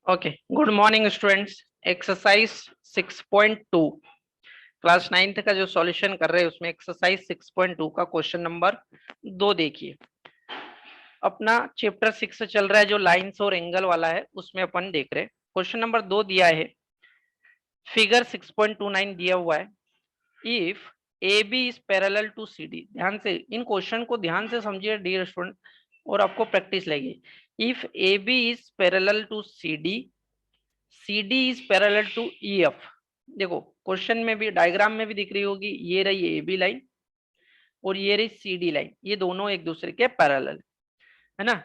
Okay, good morning students. Exercise 6.2 class 9th का जो solution कर रहे हैं उसमें एक्सरसाइज 6.2 का क्वेश्चन नंबर 2 देखिए। अपना चैप्टर 6 चल रहा है जो लाइंस और एंगल वाला है, उसमें अपन देख रहे हैं। क्वेश्चन नंबर 2 दिया है, फिगर 6.29 दिया हुआ है। If A B is parallel to C D, ध्यान से इन क्वेश्चन को ध्यान से समझिए डियर स्टूडेंट, और आपको प्रैक्टिस लगेगी। If A B is parallel to C D, C D is parallel to E F. देखो क्वेश्चन में भी, डायग्राम में भी दिख रही होगी, ये रही ए बी लाइन और ये रही सी डी लाइन, ये दोनों एक दूसरे के पैरेलल है ना।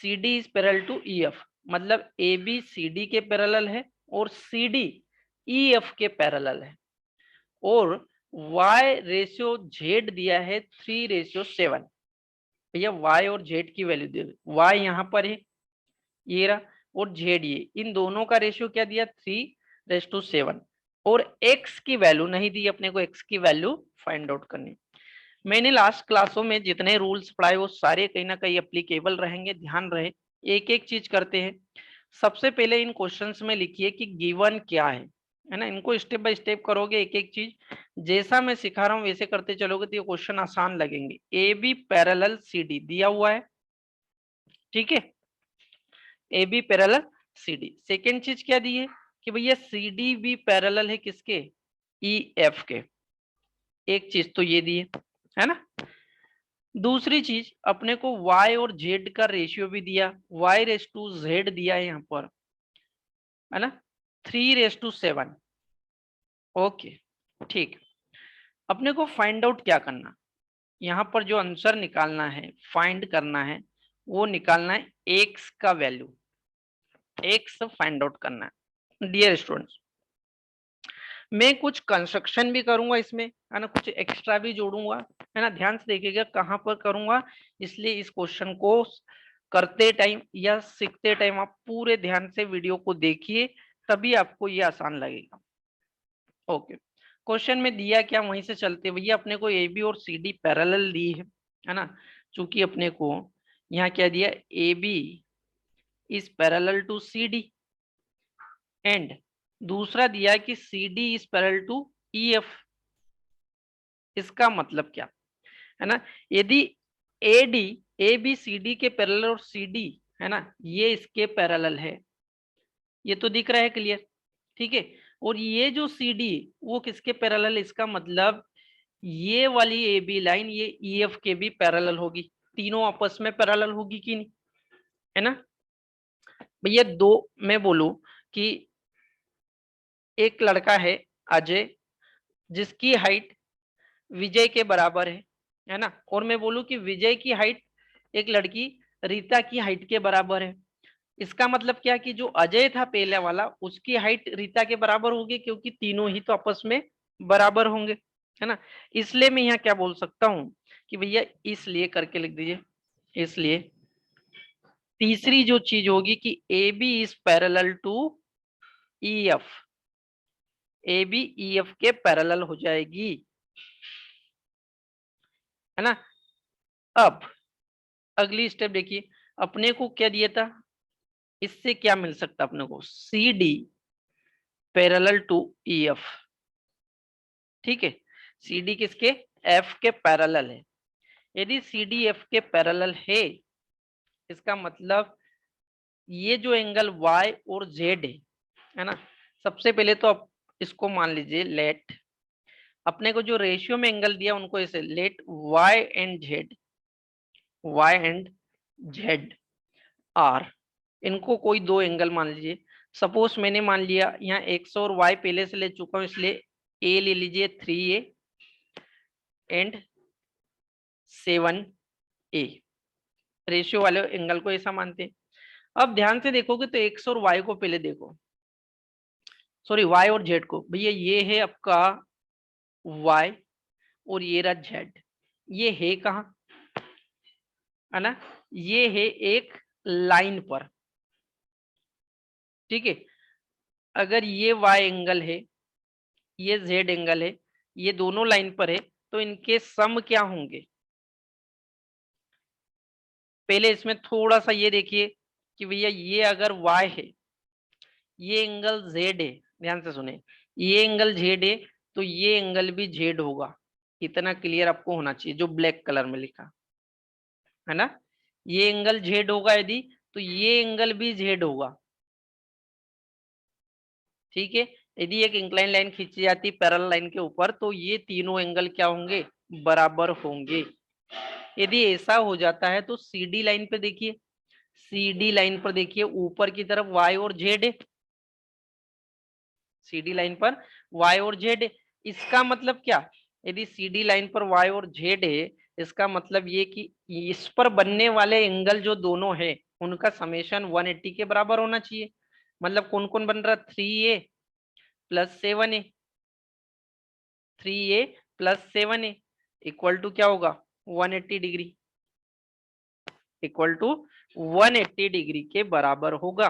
C D is parallel to E F, मतलब ए बी सी डी के पैरेलल है और सी डी ई एफ के पैरेलल है। और y रेशियो z दिया है 3:7। भैया y और z की वैल्यू दे, y यहाँ पर है ये रहा, और z ये, इन दोनों का रेशियो क्या दिया 3:7। और x की वैल्यू नहीं दी अपने को, x की वैल्यू फाइंड आउट करनी। मैंने लास्ट क्लासों में जितने रूल्स पढ़ाए वो सारे कहीं ना कहीं एप्लीकेबल रहेंगे, ध्यान रहे। एक एक चीज करते हैं। सबसे पहले इन क्वेश्चंस में लिखिए कि गिवन क्या है ना। इनको स्टेप बाय स्टेप करोगे, एक एक चीज जैसा मैं सिखा रहा हूँ वैसे करते चलोगे तो ये क्वेश्चन आसान लगेंगे। A B parallel C D दिया हुआ है, ठीक है, A B parallel C D. Second चीज क्या दी है कि भैया सी डी भी पैरेलल है किसके, ई एफ के। एक चीज तो ये दी है ना। दूसरी चीज अपने को y और z का रेशियो भी दिया, y:z दिया है यहाँ पर, है ना, 3:7। ओके, ठीक। अपने को फाइंड आउट क्या करना, यहाँ पर जो आंसर निकालना है, फाइंड करना है, वो निकालना है x का वैल्यू, x फाइंड आउट करना है। डियर स्टूडेंट्स, मैं कुछ कंस्ट्रक्शन भी करूंगा इसमें, है ना, कुछ एक्स्ट्रा भी जोड़ूंगा, है ना। ध्यान से देखिएगा कहाँ पर करूंगा, इसलिए इस क्वेश्चन को करते टाइम या सीखते टाइम आप पूरे ध्यान से वीडियो को देखिए, तभी आपको ये आसान लगेगा। ओके, क्वेश्चन में दिया क्या, वहीं से चलते भैया। अपने को ए बी और सी डी पैरेलल दी है ना। चूंकि अपने को यहाँ क्या दिया, A B is parallel to C D, and दूसरा दिया कि C D is parallel to E F. इसका मतलब क्या है ना, यदि A D, A B C D के पैरेलल और सी डी, है ना, ये इसके पैरेलल है, ये तो दिख रहा है क्लियर, ठीक है। और ये जो सी डी वो किसके पैरेलल है, इसका मतलब ये वाली ए बी लाइन ये ई एफ के भी पैरेलल होगी, तीनों आपस में पैरेलल होगी कि नहीं, है ना। भैया दो, मैं बोलूं कि एक लड़का है अजय, जिसकी हाइट विजय के बराबर है ना। और मैं बोलूं कि विजय की हाइट एक लड़की रीता की हाइट के बराबर है। इसका मतलब क्या कि जो अजय था पहले वाला, उसकी हाइट रीता के बराबर होगी, क्योंकि तीनों ही तो आपस में बराबर होंगे, है ना। इसलिए मैं यहाँ क्या बोल सकता हूँ कि भैया, इसलिए करके लिख दीजिए, इसलिए तीसरी जो चीज होगी कि A B is parallel to E F, A B E F के पैरेलल हो जाएगी, है ना। अब अगली स्टेप देखिए, अपने को क्या दिया था, इससे क्या मिल सकता अपने को, C D parallel to E F, ठीक है। सी डी किसके, एफ के पैरेलल है। यदि सी डी एफ के पैरेलल है, इसका मतलब ये जो एंगल y और z है ना। सबसे पहले तो आप इसको मान लीजिए, लेट अपने को जो रेशियो में एंगल दिया उनको ऐसे, let y and z are, इनको कोई दो एंगल मान लीजिए। सपोज मैंने मान लिया यहाँ x और y पहले से ले चुका हूं, इसलिए a ले लीजिए 3a एंड 7a, रेशियो वाले एंगल को ऐसा मानते हैं। अब ध्यान से देखोगे तो x और y को पहले देखो, सॉरी y और z को। भैया ये है आपका y और ये रहा z, ये है कहाँ, है ना, ये है एक लाइन पर, ठीक है। अगर ये y एंगल है, ये z एंगल है, ये दोनों लाइन पर है, तो इनके सम क्या होंगे। पहले इसमें थोड़ा सा ये देखिए कि भैया ये अगर y है, ये एंगल जेड है, ध्यान से सुने, ये एंगल जेड है तो ये एंगल भी जेड होगा, इतना क्लियर आपको होना चाहिए, जो ब्लैक कलर में लिखा है ना, ये एंगल जेड होगा यदि, तो ये एंगल भी जेड होगा, ठीक है। यदि एक इंक्लाइन लाइन खींची जाती पैरेलल लाइन के ऊपर तो ये तीनों एंगल क्या होंगे, बराबर होंगे। यदि ऐसा हो जाता है तो सीडी लाइन पे देखिए, सीडी लाइन पर देखिए ऊपर की तरफ वाई और जेड है, सीडी लाइन पर वाई और जेड है। इसका मतलब क्या, यदि सीडी लाइन पर वाई और जेड है, इसका मतलब ये कि इस पर बनने वाले एंगल जो दोनों है उनका समेशन 180 के बराबर होना चाहिए। मतलब कौन कौन बन रहा, 3a plus 7a, 3a plus 7a equal to क्या होगा, 180 डिग्री, इक्वल टू 180 डिग्री के बराबर होगा।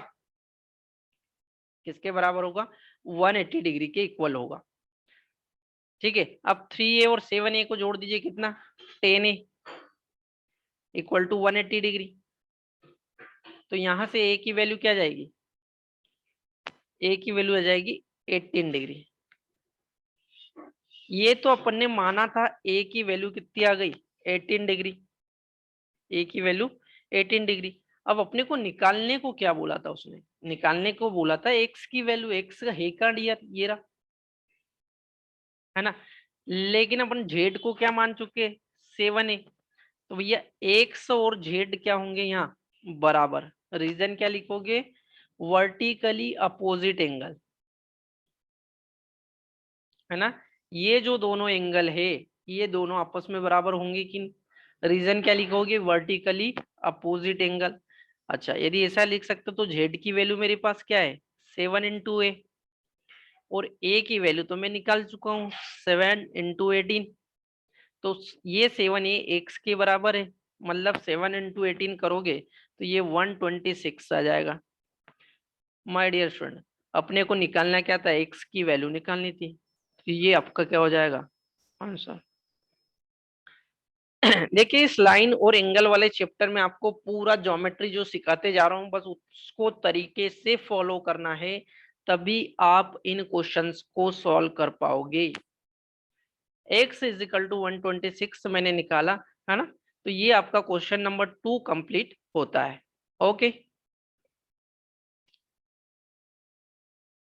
किसके बराबर होगा, 180 डिग्री के इक्वल होगा, ठीक है। अब 3a और 7a को जोड़ दीजिए, कितना, 10a इक्वल टू 180 डिग्री। तो यहां से a की वैल्यू क्या जाएगी, a की वैल्यू आ जाएगी 18 डिग्री। ये तो अपन ने माना था a की वैल्यू कितनी आ गई, 18 डिग्री, a की वैल्यू 18 डिग्री। अब अपने को निकालने को क्या बोला था उसने, निकालने को बोला था x की वैल्यू, x का है का ये रहा, है ना। लेकिन अपन z को क्या मान चुके, 7a, तो भैया x और z क्या होंगे यहाँ, बराबर। रीजन क्या लिखोगे, वर्टिकली अपोजिट एंगल, है ना। ये जो दोनों एंगल है ये दोनों आपस में बराबर होंगे कि, रीजन क्या लिखोगे, वर्टिकली अपोजिट एंगल। अच्छा यदि ऐसा लिख सकते तो z की वैल्यू मेरे पास क्या है, 7 × a, और a की वैल्यू तो मैं निकाल चुका हूँ 7 × 18, तो ये 7a x के बराबर है, मतलब 7 × 18 करोगे तो ये 126 आ जाएगा। माय डियर स्टूडेंट, अपने को निकालना क्या था, x की वैल्यू निकालनी थी, तो ये आपका क्या हो जाएगा आंसर। देखिए इस लाइन और एंगल वाले चैप्टर में आपको पूरा ज्योमेट्री जो सिखाते जा रहा हूँ बस उसको तरीके से फॉलो करना है, तभी आप इन क्वेश्चंस को सॉल्व कर पाओगे। x इज इक्वल टू 126 मैंने निकाला, है ना, तो ये आपका क्वेश्चन नंबर 2 कंप्लीट होता है। ओके।